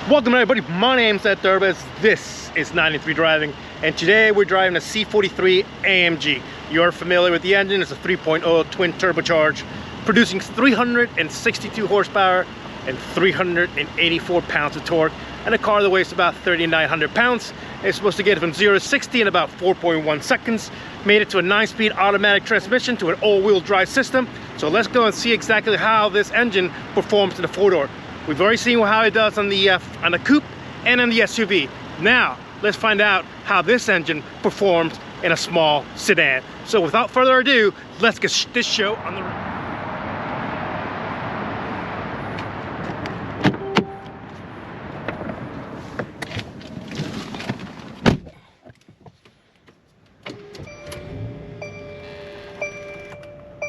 Welcome everybody, my name's Ed Thurbas. This is 93 Driving, and today we're driving a C43 AMG. You're familiar with the engine. It's a 3.0 twin turbocharged, producing 362 horsepower and 384 pounds of torque, and a car that weighs about 3,900 pounds. It's supposed to get from 0 to 60 in about 4.1 seconds. Made it to a 9-speed automatic transmission to an all-wheel drive system. So let's go and see exactly how this engine performs in the four-door. We've already seen how it does on the coupe and on the SUV. Now, let's find out how this engine performs in a small sedan. So without further ado, let's get this show on the road.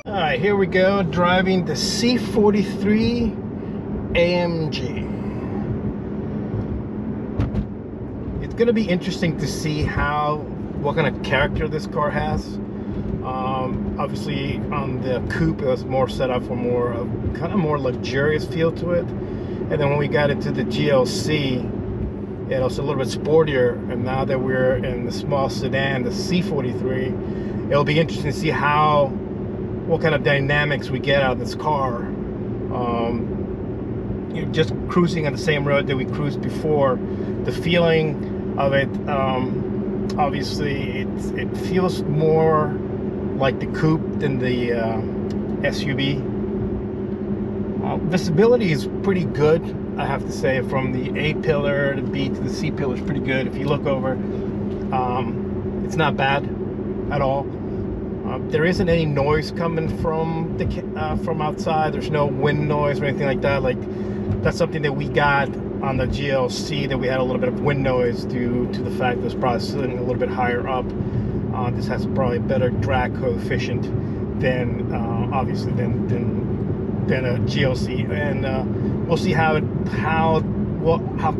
All right, here we go, driving the C43 AMG. It's going to be interesting to see what kind of character this car has. Obviously on the coupe it was more set up for kind of more luxurious feel to it, and then when we got into the GLC it was a little bit sportier, and now that we're in the small sedan, the C43, it'll be interesting to see what kind of dynamics we get out of this car. You're just cruising on the same road that we cruised before. The feeling of it, obviously it feels more like the coupe than the SUV. Visibility is pretty good, I have to say. From the A pillar, the B to the C pillar is pretty good. If you look over, it's not bad at all. There isn't any noise coming from outside. There's no wind noise or anything like that. That's something that we got on the GLC, that we had a little bit of wind noise due to the fact that it's probably sitting a little bit higher up. This has probably better drag coefficient than obviously than a GLC, and we'll see how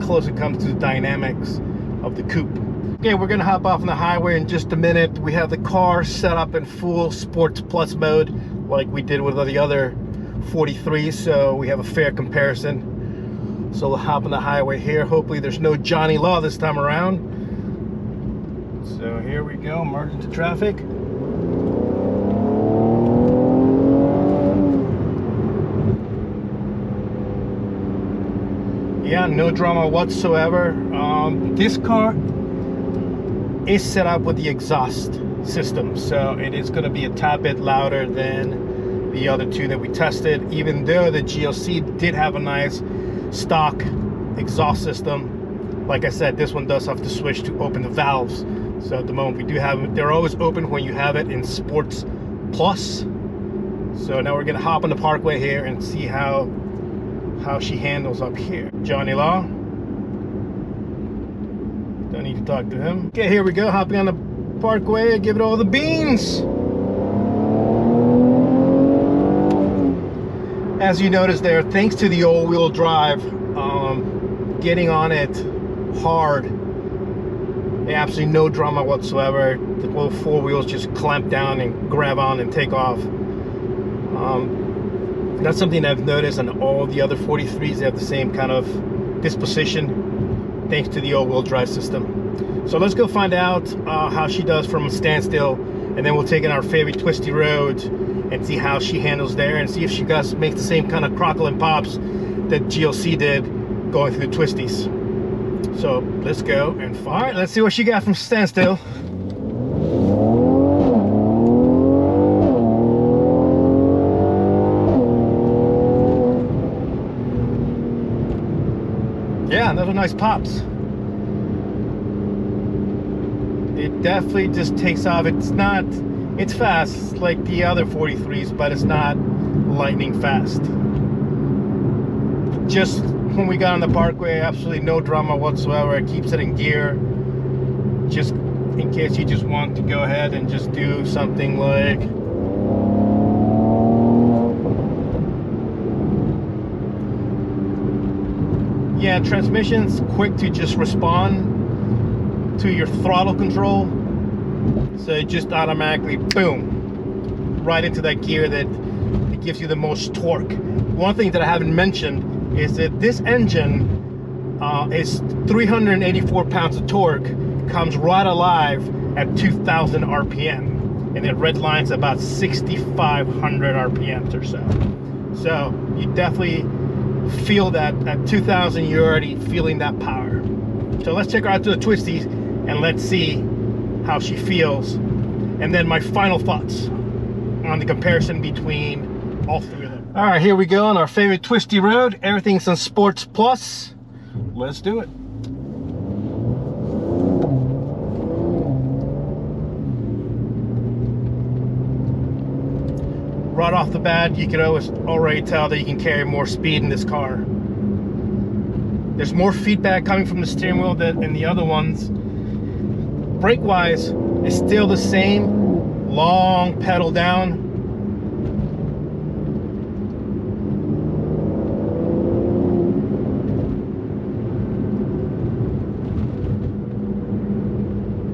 close it comes to the dynamics of the coupe. Okay, we're gonna hop off on the highway in just a minute. We have the car set up in full Sports Plus mode like we did with the other 43s, so we have a fair comparison. So we'll hop on the highway here. Hopefully there's no Johnny Law this time around. So here we go, merge into traffic. Yeah, no drama whatsoever. This car is set up with the exhaust system, so it is going to be a tad bit louder than the other two that we tested, even though the GLC did have a nice stock exhaust system. Like I said, this one does have to switch to open the valves. So at the moment we do have it, they're always open when you have it in Sports Plus. So now we're gonna hop on the parkway here and see how she handles up here. Johnny Law, don't need to talk to him. Okay, here we go, hopping on the parkway, give it all the beans. As you notice there, thanks to the all-wheel drive, getting on it hard, absolutely no drama whatsoever. The whole four wheels just clamp down and grab on and take off. That's something I've noticed on all the other 43s. They have the same kind of disposition thanks to the all-wheel drive system. So let's go find out how she does from a standstill, and then we'll take in our favorite twisty roads and see how she handles there, and see if she makes the same kind of crackle and pops that GLC did going through the twisties. So let's go and fire. All right, let's see what she got from standstill. Yeah, those are nice pops. It definitely just takes off. It's fast like the other 43s, but it's not lightning fast. Just when we got on the parkway, absolutely no drama whatsoever. It keeps it in gear, just in case you just want to go ahead and just do something like transmission's quick to just respond to your throttle control, so it just automatically boom right into that gear that gives you the most torque. One thing that I haven't mentioned is that this engine It's 384 pounds of torque, comes right alive at 2,000 RPM, and it redlines about 6,500 RPMs or so. So you definitely feel that at 2,000, you're already feeling that power. So let's check her out to the twisties and let's see how she feels, and then my final thoughts on the comparison between all three of them. All right, here we go on our favorite twisty road. Everything's on Sports Plus. Let's do it. Right off the bat, you can already tell that you can carry more speed in this car. There's more feedback coming from the steering wheel than in the other ones. Brake-wise, it's still the same, long pedal down.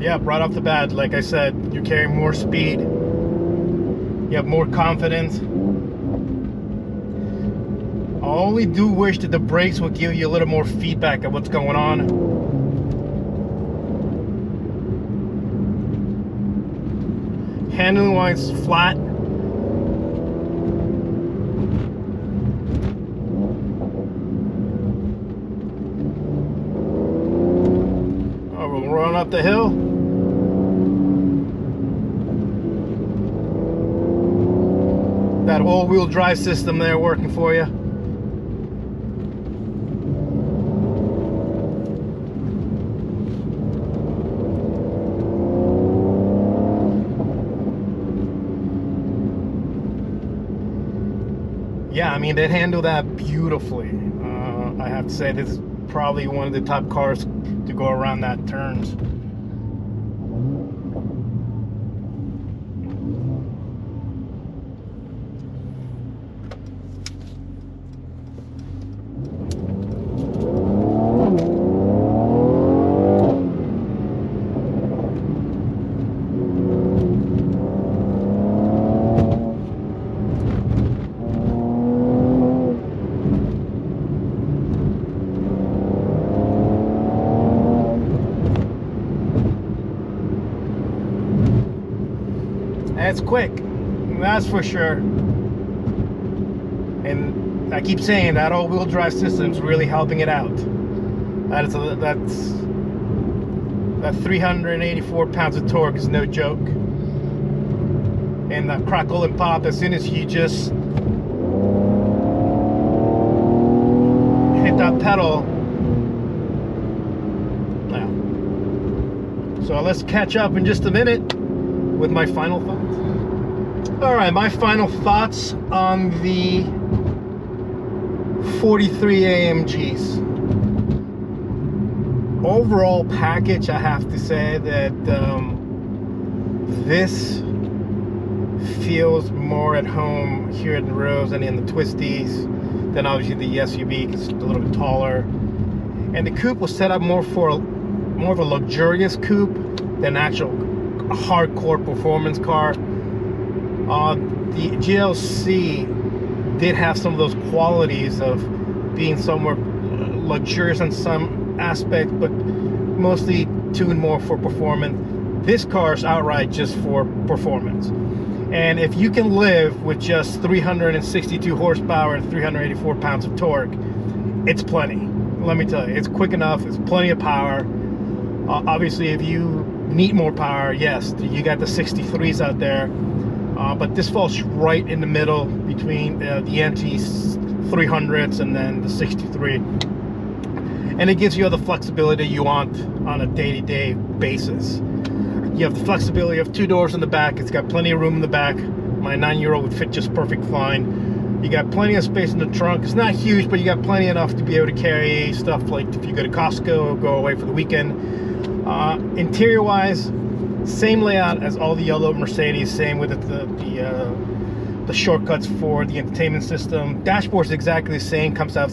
Yeah, right off the bat, like I said, you're carrying more speed. You have more confidence. I only do wish that the brakes would give you a little more feedback of what's going on. Handling wise, flat. Oh, we'll run up the hill. That all-wheel drive system there working for you. Yeah, I mean, they handle that beautifully. I have to say, this is probably one of the top cars to go around that turns. It's quick, that's for sure. And I keep saying that all-wheel drive system's really helping it out. That 384 pounds of torque is no joke. And that crackle and pop as soon as you just hit that pedal. Now, so let's catch up in just a minute with my final thoughts. All right, my final thoughts on the 43 AMGs. Overall package, I have to say that this feels more at home here in the roads and in the twisties than obviously the SUV, because it's a little bit taller. And the coupe was set up more of a luxurious coupe than actual hardcore performance car. The GLC did have some of those qualities of being somewhat luxurious in some aspects, but mostly tuned more for performance. This car is outright just for performance. And if you can live with just 362 horsepower and 384 pounds of torque, it's plenty. Let me tell you, it's quick enough, it's plenty of power. Obviously, if you need more power, yes, you got the 63s out there. But this falls right in the middle between the NT 300s and then the 63. And it gives you all the flexibility you want on a day-to-day basis. You have the flexibility of 2 doors in the back. It's got plenty of room in the back. My 9-year-old would fit just perfect fine. You got plenty of space in the trunk. It's not huge, but you got plenty enough to be able to carry stuff like if you go to Costco or go away for the weekend. Interior-wise, same layout as all the other Mercedes. Same with the shortcuts for the entertainment system. Dashboard is exactly the same. Comes out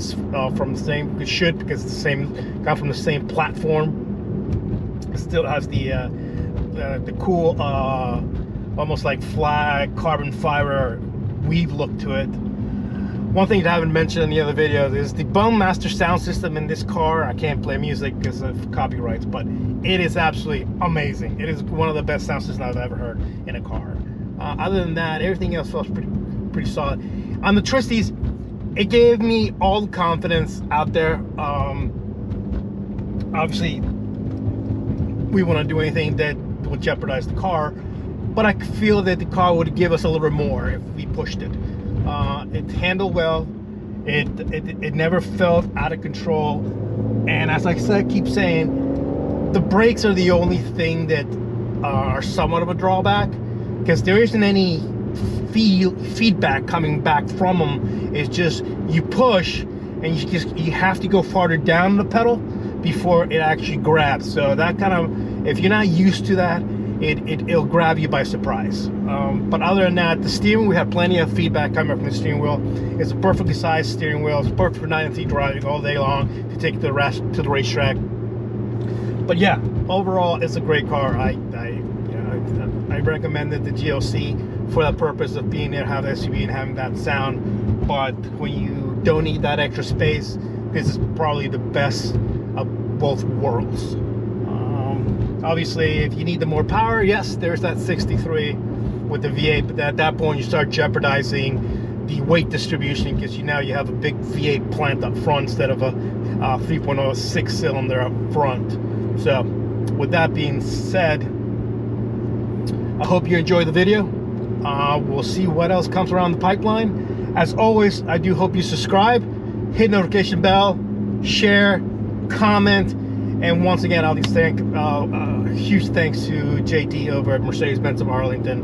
from the same. It should, because it's the same. Got from the same platform. It still has the cool, almost like flat carbon fiber weave look to it. One thing that I haven't mentioned in the other videos is the Bone Master sound system in this car. I can't play music because of copyrights, but it is absolutely amazing. It is one of the best sound systems I've ever heard in a car. Other than that, everything else felt pretty solid. On the Twisties, it gave me all the confidence out there. Obviously, we wouldn't do anything that would jeopardize the car, but I feel that the car would give us a little bit more if we pushed it. It handled well. It never felt out of control. And as I keep saying, the brakes are the only thing that are somewhat of a drawback, because there isn't any feedback coming back from them. It's just you push, and you have to go farther down the pedal before it actually grabs. So that kind of, if you're not used to that, it'll grab you by surprise. But other than that, the steering, we have plenty of feedback coming from the steering wheel. It's a perfectly sized steering wheel. It's perfect for 9 driving all day long to take to the racetrack. But yeah, overall, it's a great car. I recommended the GLC for the purpose of being there, have SUV and having that sound. But when you don't need that extra space, this is probably the best of both worlds. Obviously, if you need the more power, yes, there's that 63 with the V8, but at that point you start jeopardizing the weight distribution, because now you have a big V8 plant up front instead of a 3.0 6-cylinder up front. So with that being said, I hope you enjoyed the video. We'll see what else comes around the pipeline. As always, I do hope you subscribe, hit notification bell, share, comment. And once again, I'll just thank huge thanks to JD over at Mercedes-Benz of Arlington,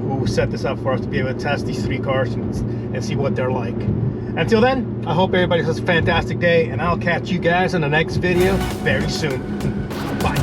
who set this up for us to be able to test these 3 cars and see what they're like. Until then, I hope everybody has a fantastic day, and I'll catch you guys in the next video very soon. Bye.